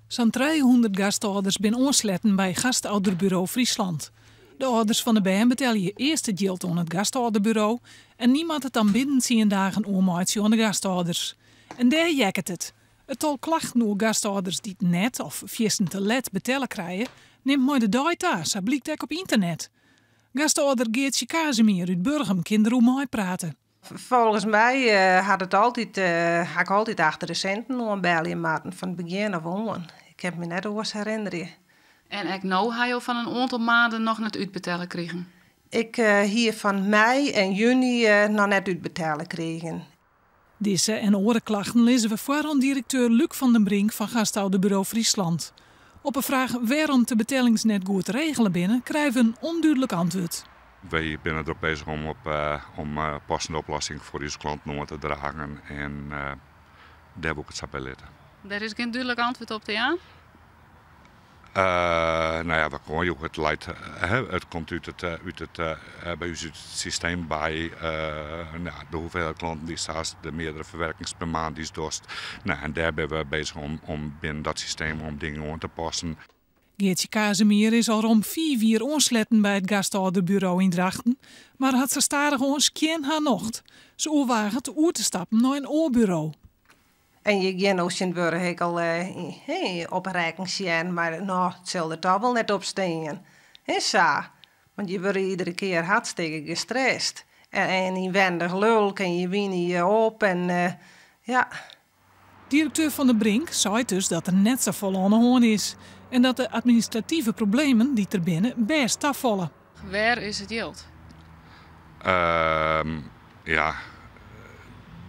Zo'n 300 gastouders zijn aansletten bij Gastouderbureau Friesland. De ouders van de band betalen je eerst het geld aan het gastouderbureau en niemand het dan binnen 10 dagen oormaatje aan de gastouders. En daar jekket het. Het tal klachten over gastouders die het net of viesten te let betalen krijgen, neemt mooi de data, zo blijkt ook op internet. Gastouder Geertje Kazemier uit Burgum kan erover mee praten. Volgens mij had ik altijd achter de centen aanbellen moeten van het begin af aan. Ik heb me net eens herinneren. En ik nou ga je van een aantal maanden nog net uitbetalen kregen? Ik hier van mei en juni nog net uitbetalen kregen. Deze en andere klachten lezen we voor aan directeur Luc van den Brink van Gastouderbureau Friesland. Op een vraag waarom de betalings goed te regelen binnen, krijgen we een onduidelijk antwoord. Wij zijn er ook bezig om passende oplossing voor onze klanten te dragen en daar wil ik het zo bij letten. Daar is geen duidelijk antwoord op te ja? Het komt bij ons systeem bij de hoeveelheid klanten die staat, de meerdere verwerkings per maand die is dost. En daar zijn we bezig om binnen dat systeem om dingen aan te passen. Geertje Kazemier is al rond 4 jaar aansletten bij het gastouderbureau in Drachten, maar had ze stadig ons geen haar nocht. Ze overwagen te oer te stappen naar een oorbureau. En je gaat nou Sint-Burg al opreiking zien, maar nou, het zal er toch wel net op staan. Is zo. Want je wordt iedere keer hartstikke gestrest. En inwendig lul kan je niet op en ja. Directeur van de Brink zei dus dat er net zo vol aan de hand is. En dat de administratieve problemen die er binnen best afvallen. Waar is het geld?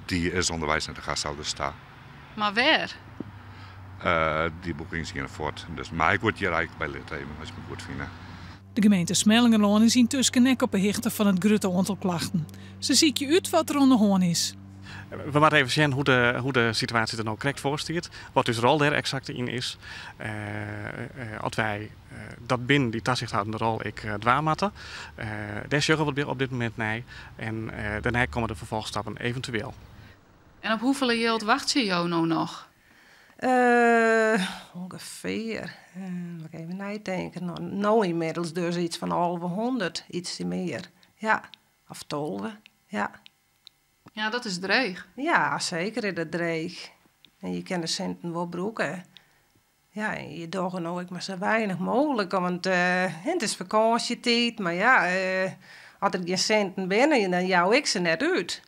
Die is onderwijs en de gasthouder staan. Maar waar? Die boekingen gaan voort. Dus, maar ik word hier eigenlijk bij lid even, als je me goed vindt. De gemeente Smellingerlaan is intussen nek op de hichte van het grote aantal klachten. Ze ziet je uit wat er aan de hand is. We moeten even zien hoe de situatie er nou correct voor staat. Wat dus rol daar exact in is. Als wij dat binnen die toezichthoudende rol dwaamatten. Daar zorgen we op dit moment naar. En daarna komen de vervolgstappen eventueel. En op hoeveel geld wacht je jou nou nog? Ongeveer. Moet ik even nadenken. Nou inmiddels dus iets van 100, iets meer. Ja, of 12. Ja. Ja, dat is dreig. Ja, zeker is dat dreig. En je kan de centen wel broeken. Ja, en je doet er nou ook maar zo weinig mogelijk. Want het is vakantietijd, maar ja, als er geen centen binnen, dan jou ik ze net uit.